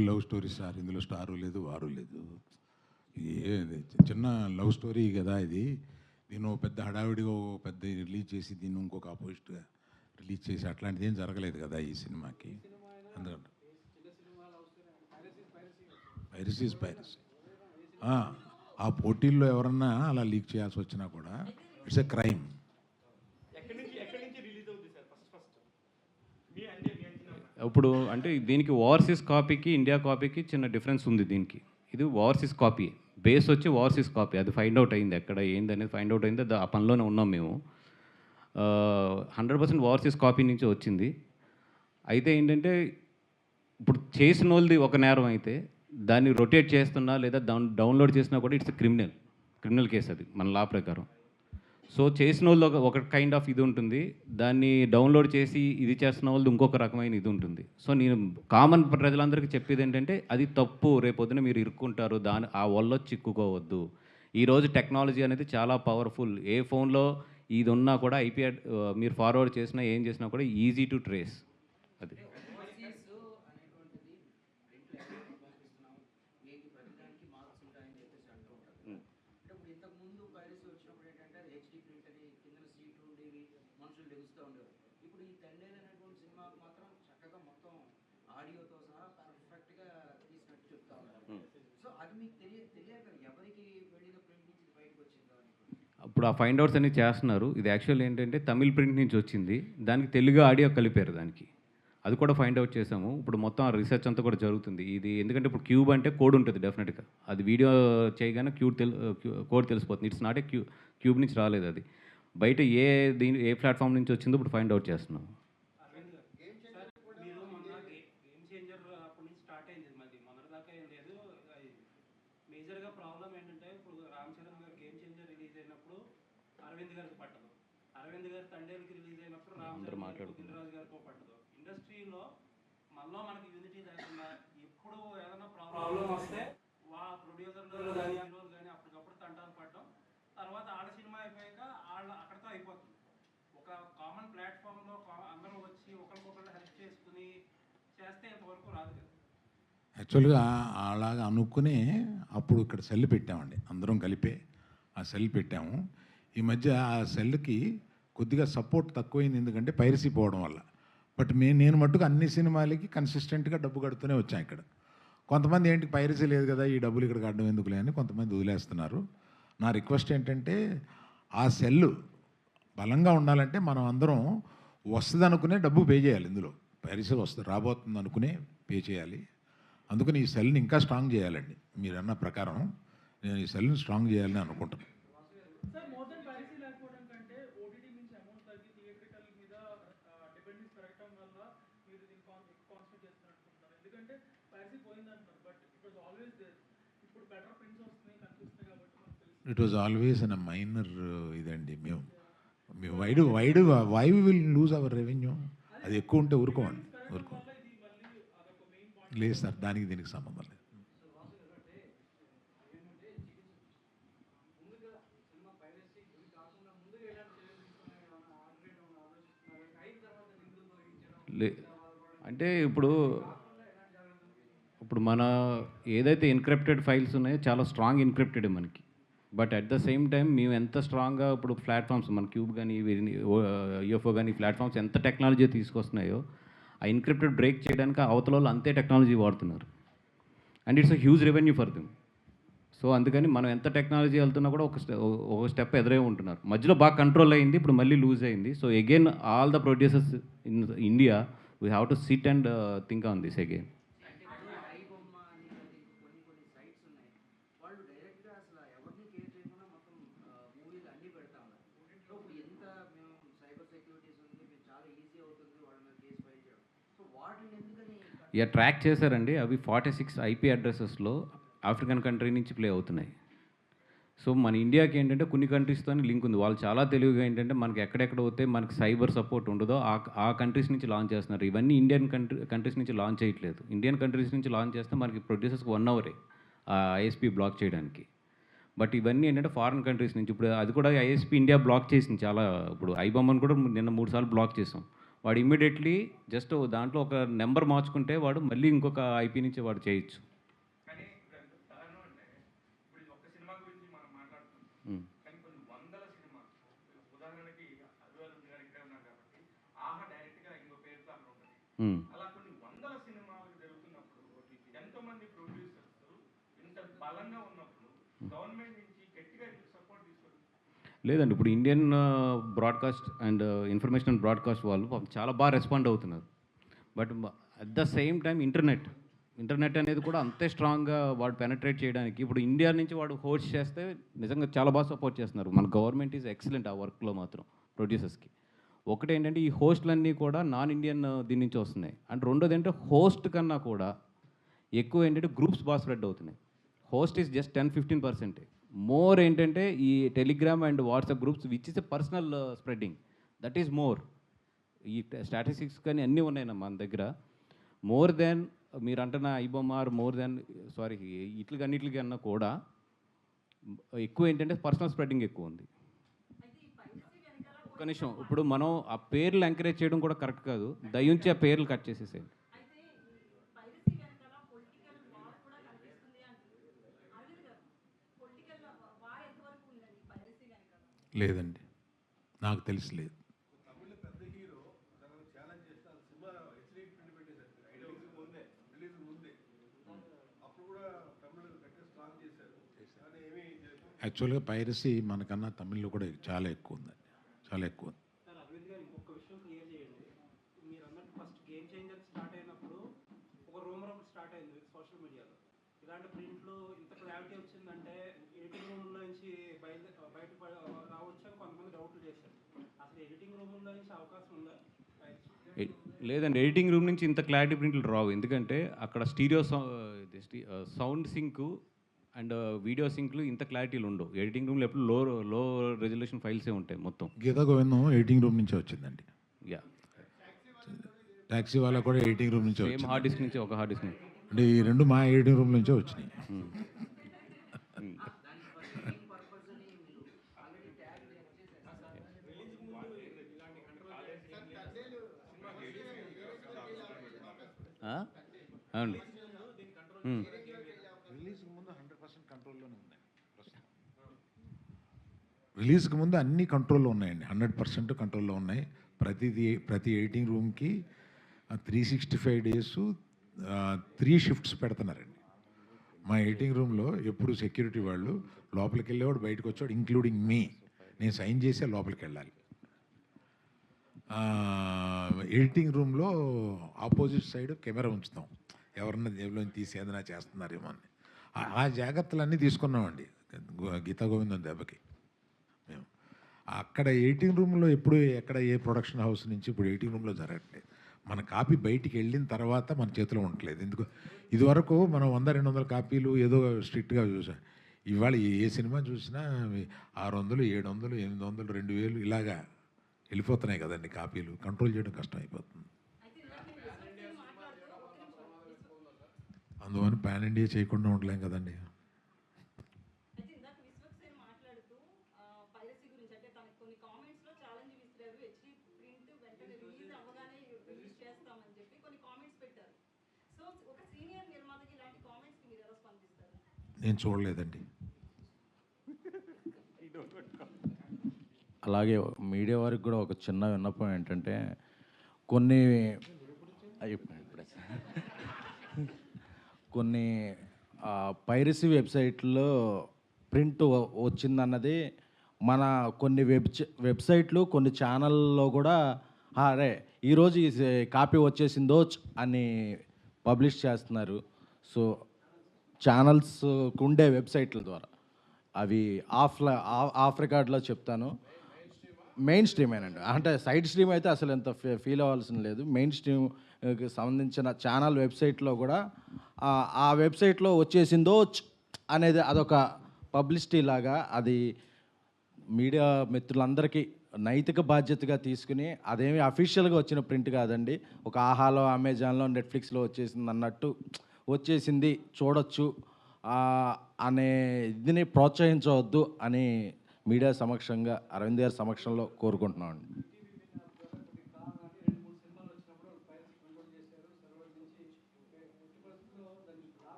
Simple love story sir. ఇందులో star లేదు, వారు లేదు. ఇది చిన్న లవ్ స్టోరీ కదా ఇది. నేను పెద్ద హడావిడిగా పెద్ద రిలీజ్ చేసి దీన్ని ఇంకొక ఆపోజిట్గా రిలీజ్ చేసి అట్లాంటిది ఏం జరగలేదు కదా ఈ సినిమాకి. అందుకంటే పైరసీ ఇస్ పైరసీ. ఆ పోటీల్లో ఎవరన్నా అలా లీక్ చేయాల్సి వచ్చినా కూడా ఇట్స్ ఎ క్రైమ్. ఇప్పుడు అంటే దీనికి ఓవర్సీస్ కాపీకి ఇండియా కాపీకి చిన్న డిఫరెన్స్ ఉంది. దీనికి ఇది ఓవర్సీస్ కాపీ, బేస్ వచ్చి ఓవర్సీస్ కాపీ. అది ఫైండ్ అవుట్ అయింది, ఎక్కడ ఏంది అనేది ఫైండ్ అవుట్ అయింది. ఆ పనిలోనే ఉన్నాం మేము. 100% ఓవర్సీస్ కాపీ నుంచి వచ్చింది. అయితే ఏంటంటే ఇప్పుడు చేసిన వాళ్ళది ఒక నేరం అయితే దాన్ని రొటేట్ చేస్తున్నా లేదా డౌన్లోడ్ చేసినా కూడా ఇట్స్ క్రిమినల్ కేసు అది మన లా ప్రకారం. సో చేసిన వాళ్ళు ఒక కైండ్ ఆఫ్ ఇది ఉంటుంది, దాన్ని డౌన్లోడ్ చేసి ఇది చేస్తున్న వాళ్ళు ఇంకొక రకమైన ఇది ఉంటుంది. సో నేను కామన్ ప్రజలందరికీ చెప్పేది ఏంటంటే అది తప్పు, రేపొద్దున మీరు ఇరుక్కుంటారు, ఆ వల్ల చిక్కుకోవద్దు. ఈరోజు టెక్నాలజీ అనేది చాలా పవర్ఫుల్. ఏ ఫోన్లో ఇది ఉన్నా కూడా ఐపీ మీరు ఫార్వర్డ్ చేసినా ఏం చేసినా కూడా ఈజీ టు ట్రేస్. అది ఇప్పుడు ఈ తండేలు అనేటువంటి సినిమాకు మాత్రం చక్కగా మొత్తం ఆడియోతో సహా పర్ఫెక్ట్గా తీసినట్టు చెప్తా ఉన్నారు. సో అది మీకు తెలియక ఎవరికి వెళ్ళిన ప్రింట్ నుంచి బయటకు వచ్చిందో అని. అప్పుడు ఆ ఫైండ్ అవుట్స్ అన్ని చేస్తున్నారు. ఇది యాక్చువల్ ఏంటంటే తమిళ్ ప్రింట్ నుంచి వచ్చింది, దానికి తెలుగు ఆడియో కలిపారు దానికి. అది కూడా ఫైండ్ అవుట్ చేసాము. ఇప్పుడు మొత్తం ఆ రీసెర్చ్ అంతా కూడా జరుగుతుంది. ఇది ఎందుకంటే ఇప్పుడు క్యూబ్ అంటే కోడ్ ఉంటుంది డెఫినెట్గా. అది వీడియో చేయగానే కోడ్ తెలిసిపోతుంది. ఇట్స్ నాట్ ఏ క్యూబ్ నుంచి రాలేదు అది. బయట ఏ ప్లాట్ఫామ్ నుంచి వచ్చిందో ఇప్పుడు ఫైండ్ అవుట్ చేస్తున్నాం. మేజర్గా ప్రాబ్లం ఏంటంటే ఇప్పుడు రామ్ చరణ్ గారు గేమ్ చేంజర్ రిలీజ్ అయినప్పుడు అరవింద్ గారికి పట్టదు, అరవింద్ గారు తండేల్కి రిలీజ్ అయినప్పుడు రామ్ చరణ్ రాజు గారికి పట్టదు. ఇండస్ట్రీలో మనలో మనకి యూనిటీ లేకుండా ఎప్పుడు ఏదైనా ప్రాబ్లం వస్తే ప్రొడ్యూసర్లు కానీ హీరోలు కానీ అప్పటికప్పుడు తంటాలు పడడం, తర్వాత ఆడ సినిమా అయిపోయాక అక్కడితో అయిపోతుంది. ఒక కామన్ ప్లాట్ఫామ్లో అందరూ వచ్చి ఒకరికొకరు హెల్ప్ చేసుకుని చేస్తే ఇంతవరకు రాదు కదా. యాక్చువల్గా అలాగా అనుకునే అప్పుడు ఇక్కడ సెల్ పెట్టామండి, అందరం కలిపే ఆ సెల్ పెట్టాము. ఈ మధ్య ఆ సెల్కి కొద్దిగా సపోర్ట్ తక్కువైంది, ఎందుకంటే పైరసీ పోవడం వల్ల. బట్ నేను మట్టుకు అన్ని సినిమాలకి కన్సిస్టెంట్గా డబ్బు కడుతూనే వచ్చాను ఇక్కడ. కొంతమంది ఏంటి పైరసీ లేదు కదా ఈ డబ్బులు ఇక్కడ కట్టడం ఎందుకులే అని కొంతమంది వదిలేస్తున్నారు. నా రిక్వెస్ట్ ఏంటంటే ఆ సెల్ బలంగా ఉండాలంటే మనం అందరం వస్తుంది అనుకునే డబ్బు పే చేయాలి. ఇందులో పైరసీ రాబోతుంది అనుకునే పే చేయాలి. అందుకని ఈ సెల్ని ఇంకా స్ట్రాంగ్ చేయాలండి. మీరు అన్న ప్రకారం నేను ఈ సెల్ని స్ట్రాంగ్ చేయాలని అనుకుంటున్నాను. It was always an minor ఇదండి. మేము we will lose our revenue. అది ఎక్కువ ఉంటే ఊరుకోండి. లేదు సార్, దానికి దీనికి సంబంధం లేదు. అంటే ఇప్పుడు మన ఏదైతే ఎన్క్రిప్టెడ్ ఫైల్స్ ఉన్నాయో చాలా స్ట్రాంగ్ ఎన్క్రిప్టెడ్ మనకి. But at the same time మేము ఎంత స్ట్రాంగ్గా ఇప్పుడు ప్లాట్ఫామ్స్ మన క్యూబ్ కానీ యూఎఫ్ఓ కానీ ప్లాట్ఫామ్స్ ఎంత టెక్నాలజీ తీసుకొస్తున్నాయో ఆ ఎన్క్రిప్టెడ్ బ్రేక్ చేయడానికి అవతల వాళ్ళు అంతే టెక్నాలజీ వాడుతున్నారు. And it's a huge revenue for them. So అందుకని మనం ఎంత టెక్నాలజీ వెళ్తున్నా కూడా ఒక స్టెప్ ఎదురే ఉంటున్నారు. మధ్యలో బాగా కంట్రోల్ అయింది, ఇప్పుడు మళ్ళీ లూజ్ అయింది. So again all the producers in India we have to SIT and think on this again. ఇక ట్రాక్ చేశారండి. అవి 46 ఐపీ అడ్రసెస్లో ఆఫ్రికన్ కంట్రీ నుంచి ప్లే అవుతున్నాయి. సో మన ఇండియాకి ఏంటంటే కొన్ని కంట్రీస్తో లింక్ ఉంది. వాళ్ళు చాలా తెలివిగా ఏంటంటే మనకి ఎక్కడెక్కడ పోతే మనకి సైబర్ సపోర్ట్ ఉండదో ఆ కంట్రీస్ నుంచి లాంచ్ చేస్తున్నారు. ఇవన్నీ ఇండియన్ కంట్రీస్ నుంచి లాంచ్ చేయట్లేదు. ఇండియన్ కంట్రీస్ నుంచి లాంచ్ చేస్తే మనకి ప్రొడ్యూసర్స్కి 1 అవరే ఐఎస్పీ బ్లాక్ చేయడానికి. బట్ ఇవన్నీ ఏంటంటే ఫారిన్ కంట్రీస్ నుంచి. ఇప్పుడు అది కూడా ఐఎస్పీ ఇండియా బ్లాక్ చేసింది చాలా. ఇప్పుడు ఐబొమ్మను కూడా నిన్న 3 సార్లు బ్లాక్ చేసాం. వాడు ఇమ్మీడియట్లీ జస్ట్ దాంట్లో ఒక నెంబర్ మార్చుకుంటే వాడు మళ్ళీ ఇంకొక ఐపీ నుంచి వాడు చేయొచ్చు. కానీ ఇప్పుడు దారుణం అంటే ఇప్పుడు ఇది ఒక్క సినిమా గురించి మనం మాట్లాడుతున్నాం. ఉమ్. కానీ కొన్ని వందల సినిమా, ఉదాహరణకి అల్లు అర్జున్ గారు ఇక్కడే ఉన్నారు కాబట్టి ఆహా డైరెక్ట్గా ఇంకో పేరుతో అక్కడ ఉంటుంది. ఉమ్. అలా కొన్ని వందల సినిమాలు జరుగుతున్నప్పుడు ఎంతోమంది ప్రొడ్యూసర్స్ ఇంత బలంగా ఉన్నప్పుడు గవర్నమెంట్ నుంచి గట్టిగా సపోర్ట్ తీసుకోవాలి. లేదండి, ఇప్పుడు Indian broadcast and information and broadcast వాళ్ళు పాపం చాలా బాగా రెస్పాండ్ అవుతున్నారు. But at the same time internet అనేది కూడా అంతే స్ట్రాంగ్గా వాడు పెనట్రేట్ చేయడానికి ఇప్పుడు ఇండియా నుంచి వాడు హోస్ట్ చేస్తే నిజంగా చాలా బాగా సపోర్ట్ చేస్తున్నారు. మన గవర్నమెంట్ ఈజ్ ఎక్సలెంట్ ఆ వర్క్లో మాత్రం ప్రొడ్యూసర్స్కి. ఒకటి ఏంటంటే ఈ హోస్ట్లన్నీ కూడా నాన్ ఇండియన్ దీని నుంచి వస్తున్నాయి. అండ్ రెండోది ఏంటంటే హోస్ట్ కన్నా కూడా ఎక్కువ ఏంటంటే గ్రూప్స్ బాగా స్ప్రెడ్ అవుతున్నాయి. Host is just 10-15%. మోర్ ఏంటంటే ఈ Telegram and WhatsApp groups which is a personal spreading, that is more. ఈ స్టాటిస్టిక్స్ కానీ అన్నీ ఉన్నాయి మన దగ్గర. మోర్ దెన్ మీరు అంటున్న ఐబొమ్మార్ మోర్ దెన్ ఇట్లకి అన్నా కూడా ఎక్కువ ఏంటంటే పర్సనల్ స్ప్రెడ్డింగ్ ఎక్కువ ఉంది. ఒక్క నిమిషం, ఇప్పుడు మనం ఆ పేర్లు ఎంకరేజ్ చేయడం కూడా కరెక్ట్ కాదు. దయించి ఆ పేర్లు కట్ చేసేసేయండి. లేదండి, నాకు తెలిసి లేదు. యాక్చువల్గా పైరసీ మనకన్నా తమిళ్లో కూడా చాలా ఎక్కువ ఉందండి, చాలా ఎక్కువ ఉంది. సార్ అరవింద్ గారు ఇంకొక విషయం క్లియర్ చేయండి. మీరు అన్నట్టు ఫస్ట్ గేమ్ చేంజర్ స్టార్ట్ అయినప్పుడు ఒక రూమర్ ఒకటి స్టార్ట్ అయింది సోషల్ మీడియాలో. ఇలాంటి ప్రింట్లు ఇంత క్లారిటీ వచ్చిందంటే ఎడిటింగ్ రూమ్ నుంచి బయట రావచ్చు అని కొంతమంది డౌట్లు చేశారు. అసలు ఎడిటింగ్ రూమ్ నుంచి అవకాశం ఉందా? లేదండి, ఎడిటింగ్ రూమ్ నుంచి ఇంత క్లారిటీ ప్రింట్లు రావు. ఎందుకంటే అక్కడ stereo sound sync and video సింక్లు ఇంత క్లారిటీలు ఉండవు. ఎడిటింగ్ రూమ్లో ఎప్పుడు లో రెజల్యూషన్ ఫైల్సే ఉంటాయి మొత్తం. గీతా గోవిందం ఎడిటింగ్ రూమ్ నుంచే వచ్చిందండి. యా, ట్యాక్సీ వాళ్ళ కూడా ఎడిటింగ్ రూమ్ నుంచే సేమ్ వచ్చింది. హార్డ్ డిస్క్ నుంచి ఒక హార్డ్ డిస్క్ నుంచి. అంటే ఈ రెండు మా ఎడిటింగ్ రూమ్ నుంచే వచ్చినాయి. అవునండి. రిలీజ్కి ముందు అన్ని కంట్రోల్లో ఉన్నాయండి, 100% కంట్రోల్లో ఉన్నాయి. ప్రతి ఎడిటింగ్ రూమ్కి 365 days 3 shifts పెడుతున్నారండి. మా ఎడిటింగ్ రూమ్లో ఎప్పుడు సెక్యూరిటీ వాళ్ళు లోపలికి వెళ్ళేవాడు బయటకు వచ్చాడు, ఇంక్లూడింగ్ మీ. నేను సైన్ చేసే లోపలికి వెళ్ళాలి. ఎడిటింగ్ రూమ్లో ఆపోజిట్ సైడ్ కెమెరా ఉంచుతాం, ఎవరన్నా జేబులో తీసి ఏదైనా చేస్తున్నారేమో అని. ఆ జాగ్రత్తలన్నీ తీసుకున్నామండి గీతా గోవిందం దెబ్బకి. మేము అక్కడ ఎడిటింగ్ రూమ్లో ఎప్పుడు ఎక్కడ ఏ ప్రొడక్షన్ హౌస్ నుంచి ఇప్పుడు ఎడిటింగ్ రూమ్లో జరగట్లేదు. మన కాపీ బయటికి వెళ్ళిన తర్వాత మన చేతిలో ఉండట్లేదు. ఎందుకు ఇదివరకు మనం 100-200 కాపీలు ఏదో స్ట్రిక్ట్గా చూసాం. ఇవాళ ఏ సినిమా చూసినా 600, 700, 800, 2000 ఇలాగా వెళ్ళిపోతున్నాయి కదండి కాపీలు. కంట్రోల్ చేయడం కష్టం అయిపోతుంది. అందువల్ల పాన్ ఇండియా చేయకుండా ఉండలేం కదండి. నేను చూడలేదండి. అలాగే మీడియా వారికి కూడా ఒక చిన్న విన్నపం ఏంటంటే కొన్ని పైరసీ వెబ్సైట్లో ప్రింట్ వచ్చిందన్నది మన కొన్ని వెబ్సైట్లు కొన్ని ఛానల్లో కూడా అరే ఈరోజు ఈ కాపీ వచ్చేసిందో అని పబ్లిష్ చేస్తున్నారు. సో ఛానల్స్కు ఉండే వెబ్సైట్ల ద్వారా అవి ఆఫ్ రికార్డ్లో చెప్తాను, మెయిన్ స్ట్రీమేనండి. అంటే సైడ్ స్ట్రీమ్ అయితే అసలు ఎంత ఫీల్ అవ్వాల్సిన లేదు. మెయిన్ స్ట్రీమ్కి సంబంధించిన ఛానల్ వెబ్సైట్లో కూడా ఆ వెబ్సైట్లో వచ్చేసిందో అనేది అదొక పబ్లిసిటీ లాగా, అది మీడియా మిత్రులందరికీ నైతిక బాధ్యతగా తీసుకుని, అదేమి అఫీషియల్గా వచ్చిన ప్రింట్ కాదండి, ఒక ఆహాలో అమెజాన్లో నెట్ఫ్లిక్స్లో వచ్చేసింది అన్నట్టు వచ్చేసింది చూడొచ్చు అనే ఇదిని ప్రోత్సహించవద్దు అని మీడియా సమక్షంగా అరవింద్ గారి సమక్షంలో కోరుకుంటున్నామండి.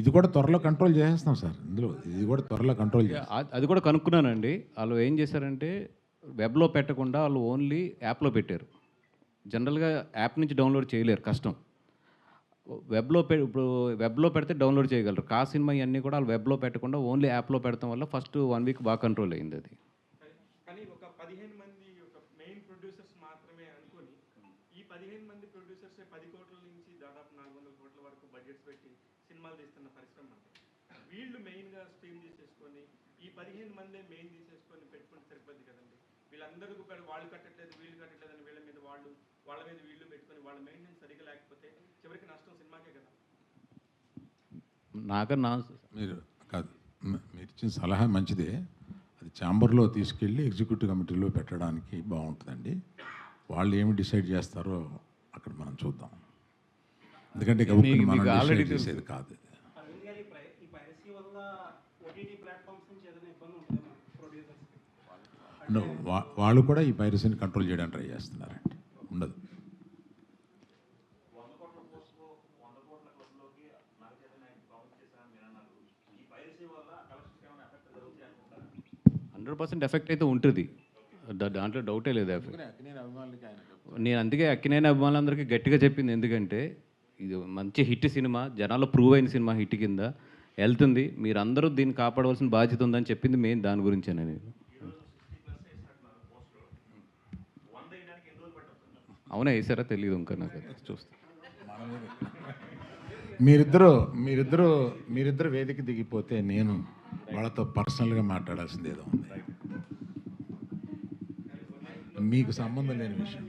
ఇది కూడా త్వరలో కంట్రోల్ చేసేస్తాం సార్. ఇందులో ఇది కూడా త్వరలో కంట్రోల్ చేస్తాం. అది కూడా కనుక్కున్నానండి. వాళ్ళు ఏం చేశారంటే వెబ్లో పెట్టకుండా వాళ్ళు ఓన్లీ యాప్లో పెట్టారు. జనరల్గా యాప్ నుంచి డౌన్లోడ్ చేయలేరు, కష్టం. ఇప్పుడు వెబ్లో పెడితే డౌన్లోడ్ చేయగలరు. సినిమా ఇవన్నీ కూడా వాళ్ళు వెబ్లో పెట్టకుండా ఓన్లీ యాప్లో పెడతాం వల్ల ఫస్ట్ 1 వీక్ బాగా కంట్రోల్ అయింది అది. కానీ ఒక 15 మంది ఒక మెయిన్ ప్రొడ్యూసర్స్ మాత్రమే అనుకొని ఈ 15 మంది ప్రొడ్యూసర్స్ 10 కోట్ల నుంచి దాదాపు 400 కోట్ల వరకు బడ్జెట్స్ పెట్టి సినిమాలు తీస్తున్న పరిశ్రమ అండి. వీళ్ళు మెయిన్గా స్ట్రీమ్ తీసేసుకొని ఈ 15 మందే మెయిన్ తీసేసుకొని పెట్టుకుంటే సరిపోద్ది కదండి. వీళ్ళందరూ వాళ్ళు కట్టట్లేదు వీళ్ళు కట్టట్లేదు అని వీళ్ళ మీద వీళ్ళు పెట్టుకొని వాళ్ళ మెయింటెనెన్స్ సరిగ్గా లేకపోతే చివరికి నష్టం సినిమాకే కదా. నాకన్నా మీరు కాదు, మీరు ఇచ్చిన సలహా మంచిదే. అది ఛాంబర్లో తీసుకెళ్ళి ఎగ్జిక్యూటివ్ కమిటీలో పెట్టడానికి బాగుంటుందండి. వాళ్ళు ఏమి డిసైడ్ చేస్తారో అక్కడ మనం చూద్దాం. ఎందుకంటే మనం already డిసైడ్ చేసేది కాదు. అరవింద్ గారు ఈ పైరసీ వల్ల ఓటీటీ ప్లాట్ఫామ్స్ నుంచి ఏదైనా ఇబ్బంది ఉంటుందా ప్రొడ్యూసర్స్కి? వాళ్ళు కూడా ఈ పైరసీని కంట్రోల్ చేయడానికి ట్రై చేస్తున్నారండి. ఉండదు. 100% ఎఫెక్ట్ అయితే ఉంటుంది, దాంట్లో డౌటే లేదు. నేను అందుకే అక్కినేని అభిమానులందరికీ గట్టిగా చెప్పింది, ఎందుకంటే ఇది మంచి హిట్ సినిమా, జనాల్లో ప్రూవ్ అయిన సినిమా, హిట్ కింద వెళ్తుంది. మీరందరూ దీన్ని కాపాడవలసిన బాధ్యత ఉందని చెప్పింది మెయిన్ దాని గురించేనే. నేను అవునా వేసారా తెలియదు ఇంకా నాకు, చూస్తా. మీరిద్దరు వేదిక దిగిపోతే నేను వాళ్ళతో పర్సనల్గా మాట్లాడాల్సింది ఏదో ఉంది. మీకు సంబంధం లేని విషయం.